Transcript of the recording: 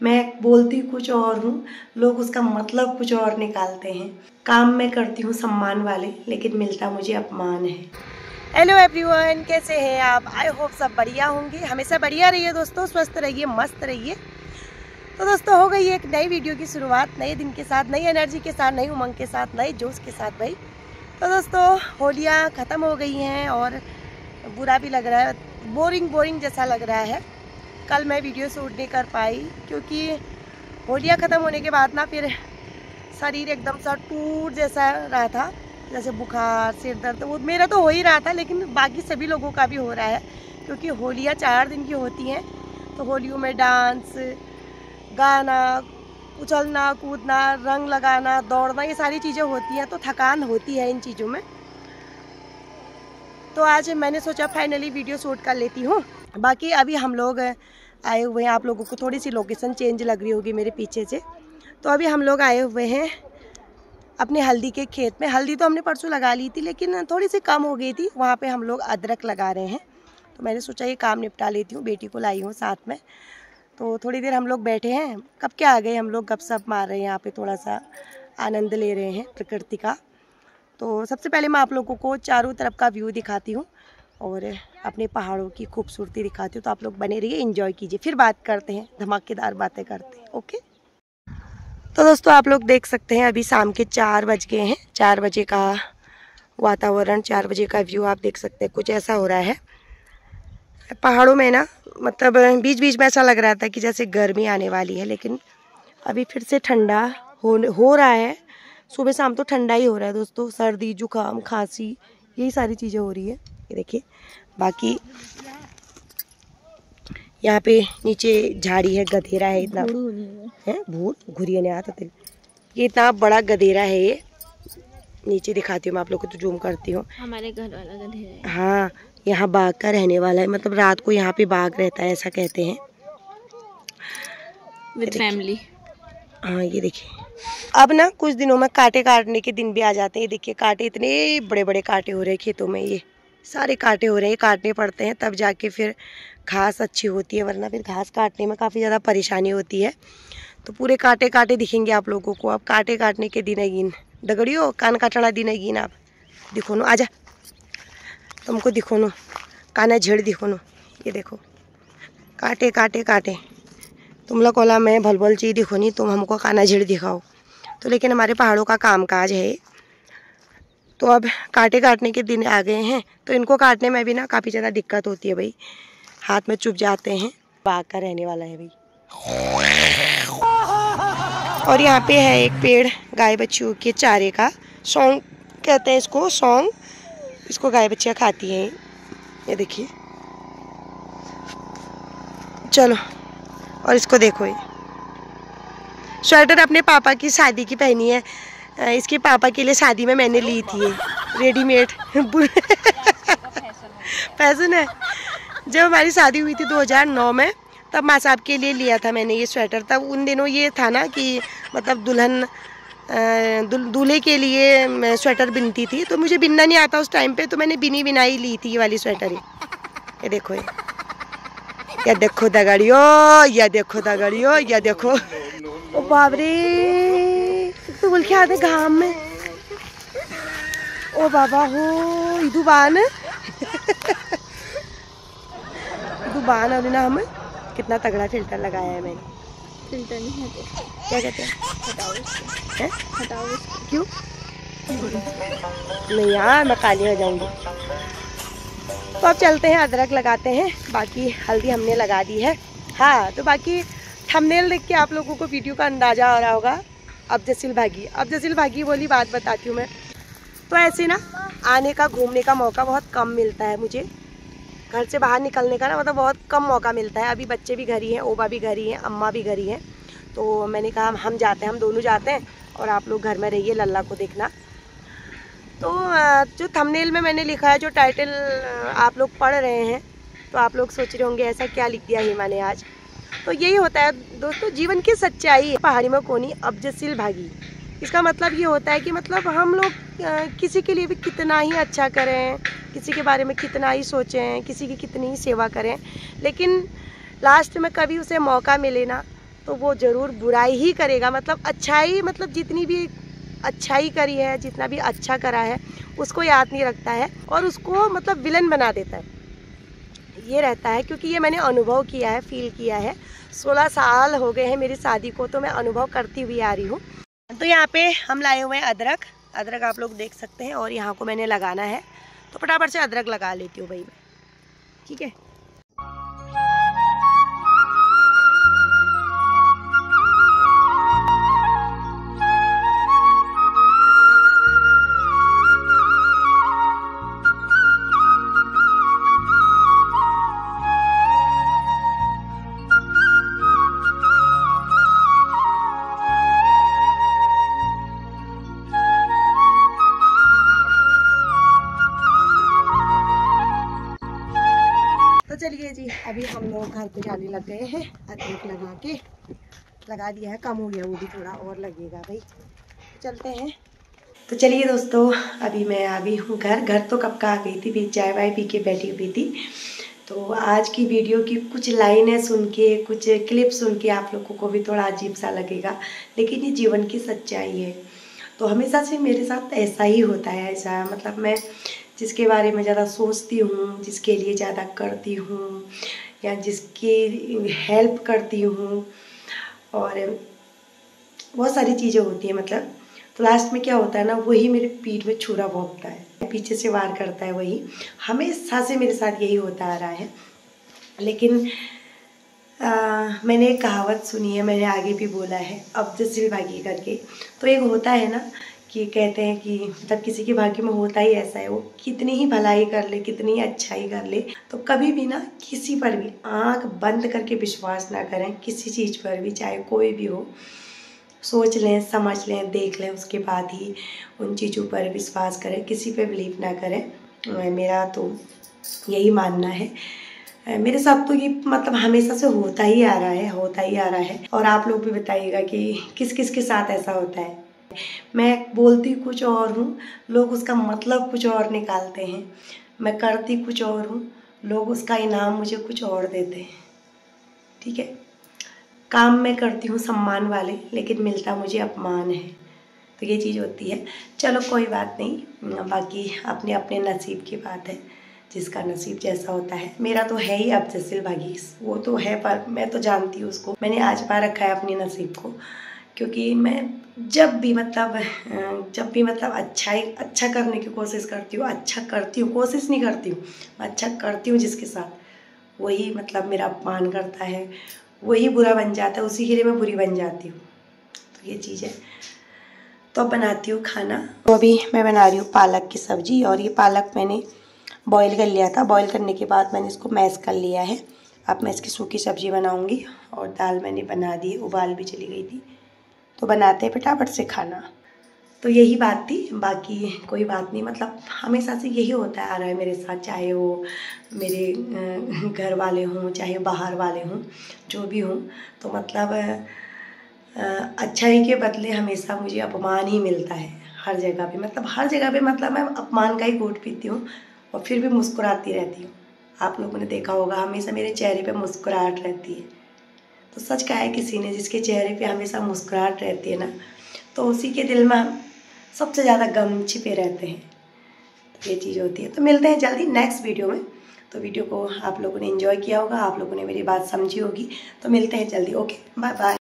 मैं बोलती कुछ और हूँ, लोग उसका मतलब कुछ और निकालते हैं। काम मैं करती हूँ सम्मान वाले, लेकिन मिलता मुझे अपमान है। हेलो एवरीवन, कैसे हैं आप? आई होप सब बढ़िया होंगे। हमेशा बढ़िया रहिए दोस्तों, स्वस्थ रहिए, मस्त रहिए। तो दोस्तों हो गई एक नई वीडियो की शुरुआत, नए दिन के साथ, नई एनर्जी के साथ, नई उमंग के साथ, नए जोश के साथ भाई। तो दोस्तों होलियाँ ख़त्म हो गई हैं और बुरा भी लग रहा है, बोरिंग जैसा लग रहा है। कल मैं वीडियो शूट नहीं कर पाई क्योंकि होलियाँ ख़त्म होने के बाद ना फिर शरीर एकदम सा टूट जैसा रहा था, जैसे बुखार, सिर दर्द। वो मेरा तो हो ही रहा था, लेकिन बाकी सभी लोगों का भी हो रहा है क्योंकि होलियाँ 4 दिन की होती हैं। तो होलियों में डांस, गाना, उछलना कूदना, रंग लगाना, दौड़ना, ये सारी चीज़ें होती हैं। तो थकान होती है इन चीज़ों में। तो आज मैंने सोचा फाइनली वीडियो शूट कर लेती हूँ। बाकी अभी हम लोग आए हुए हैं, आप लोगों को थोड़ी सी लोकेशन चेंज लग रही होगी मेरे पीछे से। तो अभी हम लोग आए हुए हैं अपने हल्दी के खेत में। हल्दी तो हमने परसों लगा ली थी, लेकिन थोड़ी सी कम हो गई थी। वहाँ पे हम लोग अदरक लगा रहे हैं। तो मैंने सोचा ये काम निपटा लेती हूँ, बेटी को लाई हूँ साथ में। तो थोड़ी देर हम लोग बैठे हैं, कब के आ गए हम लोग, गपशप मार रहे हैं यहाँ पे, थोड़ा सा आनंद ले रहे हैं प्रकृति का। तो सबसे पहले मैं आप लोगों को चारों तरफ का व्यू दिखाती हूँ और अपने पहाड़ों की खूबसूरती दिखाती हूँ। तो आप लोग बने रहिए, एंजॉय कीजिए, फिर बात करते हैं, धमाकेदार बातें करते हैं। ओके। तो दोस्तों आप लोग देख सकते हैं अभी शाम के 4 बज गए हैं। 4 बजे का वातावरण, 4 बजे का व्यू आप देख सकते हैं, कुछ ऐसा हो रहा है पहाड़ों में ना। मतलब बीच बीच में ऐसा लग रहा था कि जैसे गर्मी आने वाली है, लेकिन अभी फिर से ठंडा हो रहा है। सुबह शाम तो ठंडा ही हो रहा है दोस्तों, सर्दी जुकाम खांसी यही सारी चीज़ें हो रही है। ये देखिए, बाकी यहाँ पे नीचे झाड़ी है, गधेरा है, इतना है भूत घुरिया ने आता थे। ये इतना बड़ा गधेरा है, ये नीचे दिखाती हूँ मैं आप लोग को, तो जूम करती हूँ। हमारे घर वाला गधेरा है। हाँ, यहाँ बाघ का रहने वाला है, मतलब रात को यहाँ पे बाघ रहता है ऐसा कहते हैं, विद फैमिली। हाँ ये देखिए, अब ना कुछ दिनों में कांटे काटने के दिन भी आ जाते हैं। ये देखिए कांटे, इतने बड़े बड़े कांटे हो रहे हैं खेतों में, ये सारे कांटे हो रहे हैं, काटने पड़ते हैं तब जाके फिर घास अच्छी होती है, वरना फिर घास काटने में काफ़ी ज़्यादा परेशानी होती है। तो पूरे कांटे कांटे दिखेंगे आप लोगों को। अब कांटे काटने के दिन है गिन, दगड़ियो कान काटना दिन है गिन। आप दिखो नो, आजा तुमको दिखो नो, काना झेड़ दिखो नो, ये देखो कांटे कांटे कांटे। तुम लोग कोला मैं भलभल चीज दिखो नहीं, तुम हमको काना झेड़ दिखाओ। तो लेकिन हमारे पहाड़ों का कामकाज है। तो अब कांटे काटने के दिन आ गए हैं, तो इनको काटने में भी ना काफ़ी ज़्यादा दिक्कत होती है भाई, हाथ में चुभ जाते हैं। बाघ का रहने वाला है भाई। और यहाँ पे है एक पेड़ गाय बच्चियों के चारे का, सौंग कहते हैं इसको, सौंग। इसको गाय बच्चियाँ खाती हैं, ये देखिए। चलो, और इसको देखो, ये स्वेटर अपने पापा की शादी की पहनी है। इसके पापा के लिए शादी में मैंने ली थी ये रेडीमेड। फैशन है। जब हमारी शादी हुई थी 2009 में, तब माँ साहब के लिए लिया था मैंने ये स्वेटर। तब उन दिनों ये था ना कि मतलब दुल्हन दूल्हे के लिए मैं स्वेटर बिनती थी, तो मुझे बिनना नहीं आता उस टाइम पे, तो मैंने बिनी बिनाई ली थी ये वाली स्वेटर। ये देखो, ये देखो दगड़ियो, या देखो दगड़ियो, या देखो। ओ बाबरे, तो बोल के आते घाम में। ओ बाबा हो दुबान दुबान। अभी ना हमें कितना तगड़ा फिल्टर लगाया है मैंने। फिल्टर नहीं है, क्या कहते हैं, हटाओ इसको। क्यों नहीं यार, मैं काली हो जाऊंगी। तो अब चलते हैं, अदरक लगाते हैं। बाकी हल्दी हमने लगा दी है। हाँ, तो बाकी थंबनेल देख के आप लोगों को वीडियो का अंदाजा आ रहा होगा। अब जसील भागी बोली बात बताती हूँ मैं। तो ऐसे ना आने का, घूमने का मौका बहुत कम मिलता है मुझे। घर से बाहर निकलने का ना मतलब बहुत कम मौका मिलता है। अभी बच्चे भी घर ही हैं, ओबा भी घर ही हैं, अम्मा भी घर ही हैं। तो मैंने कहा हम जाते हैं, हम दोनों जाते हैं और आप लोग घर में रहिए, लल्ला को देखना। तो जो थंबनेल में मैंने लिखा है, जो टाइटल आप लोग पढ़ रहे हैं, तो आप लोग सोच रहे होंगे ऐसा क्या लिख दिया हिमा ने आज। तो यही होता है दोस्तों, जीवन की सच्चाई। पहाड़ी में कोनी अब जसील भागी, इसका मतलब ये होता है कि मतलब हम लोग किसी के लिए भी कितना ही अच्छा करें, किसी के बारे में कितना ही सोचें, किसी की कितनी ही सेवा करें, लेकिन लास्ट में कभी उसे मौका मिले ना तो वो ज़रूर बुराई ही करेगा। मतलब अच्छाई, मतलब जितनी भी अच्छाई करी है, जितना भी अच्छा करा है उसको याद नहीं रखता है और उसको मतलब विलन बना देता है। ये रहता है, क्योंकि ये मैंने अनुभव किया है, फील किया है। 16 साल हो गए हैं मेरी शादी को, तो मैं अनुभव करती हुई आ रही हूँ। तो यहाँ पे हम लाए हुए हैं अदरक। अदरक आप लोग देख सकते हैं, और यहाँ को मैंने लगाना है, तो फटाफट से अदरक लगा लेती हूँ भाई मैं, ठीक है। तो चलिए जी, अभी हम लोग घर पे जाने लग गए हैं। अदरक लगा दिया है, कम हो गया, वो भी थोड़ा और लगेगा भाई। चलते हैं। तो चलिए दोस्तों, अभी मैं आ गई हूँ घर तो कब का आ गई थी, भी चाय वाय पी के बैठी हुई थी। तो आज की वीडियो की कुछ लाइनें सुन के, कुछ क्लिप सुन के आप लोगों को भी थोड़ा अजीब सा लगेगा, लेकिन ये जीवन की सच्चाई है। तो हमेशा से मेरे साथ ऐसा ही होता है। ऐसा मतलब मैं जिसके बारे में ज़्यादा सोचती हूँ, जिसके लिए ज़्यादा करती हूँ, या जिसकी हेल्प करती हूँ, और बहुत सारी चीज़ें होती हैं मतलब, तो लास्ट में क्या होता है ना, वही मेरे पीठ में छुरा भोंकता है, पीछे से वार करता है। वही हमेशा से मेरे साथ यही होता आ रहा है। लेकिन मैंने एक कहावत सुनी है, मैंने आगे भी बोला है, अब जैसे भाग्य करके। तो एक होता है ना कि कहते हैं कि मतलब किसी के भाग्य में होता ही ऐसा है, वो कितनी ही भलाई कर ले, कितनी ही अच्छाई कर ले, तो कभी भी ना किसी पर भी आँख बंद करके विश्वास ना करें, किसी चीज़ पर भी, चाहे कोई भी हो। सोच लें, समझ लें, देख लें, उसके बाद ही उन चीज़ों पर विश्वास करें, किसी पे बिलीव ना करें। मेरा तो यही मानना है। मेरे साथ तो ये मतलब हमेशा से होता ही आ रहा है। और आप लोग भी बताइएगा कि किस किस के साथ ऐसा होता है। मैं बोलती कुछ और हूँ, लोग उसका मतलब कुछ और निकालते हैं। मैं करती कुछ और हूँ, लोग उसका इनाम मुझे कुछ और देते हैं, ठीक है। काम मैं करती हूँ सम्मान वाले, लेकिन मिलता मुझे अपमान है। तो ये चीज़ होती है। चलो कोई बात नहीं, बाकी अपने अपने नसीब की बात है, जिसका नसीब जैसा होता है। मेरा तो है ही अब जसिल भागी, वो तो है, पर मैं तो जानती हूँ उसको, मैंने आजमा रखा है अपने नसीब को। क्योंकि मैं जब भी मतलब अच्छा करने की कोशिश करती हूँ, अच्छा करती हूँ, कोशिश नहीं करती हूँ, अच्छा करती हूँ जिसके साथ, वही मतलब मेरा अपमान करता है, वही बुरा बन जाता है, उसी के लिए मैं बुरी बन जाती हूँ। तो ये चीज़ है। तो अब बनाती हूँ खाना। तो अभी मैं बना रही हूँ पालक की सब्ज़ी, और ये पालक मैंने बॉईल कर लिया था। बॉईल करने के बाद मैंने इसको मैश कर लिया है। अब मैं इसकी सूखी सब्ज़ी बनाऊँगी, और दाल मैंने बना दी, उबाल भी चली गई थी। तो बनाते हैं फटाफट से खाना। तो यही बात थी, बाकी कोई बात नहीं। मतलब हमेशा से यही होता आ रहा है मेरे साथ, चाहे वो मेरे घर वाले हों, चाहे बाहर वाले हों, जो भी हों। तो मतलब अच्छाई के बदले हमेशा मुझे अपमान ही मिलता है हर जगह पे। मतलब हर जगह पे मतलब मैं अपमान का ही घूंट पीती हूँ, और फिर भी मुस्कुराती रहती हूँ। आप लोगों ने देखा होगा, हमेशा मेरे चेहरे पे मुस्कुराहट रहती है। तो सच कहा है किसी ने, जिसके चेहरे पे हमेशा मुस्कुराहट रहती है ना, तो उसी के दिल में सबसे ज़्यादा गम छिपे रहते हैं। तो ये चीज़ होती है। तो मिलते हैं जल्दी नेक्स्ट वीडियो में। तो वीडियो को आप लोगों ने एंजॉय किया होगा, आप लोगों ने मेरी बात समझी होगी। तो मिलते हैं जल्दी। Okay, bye bye.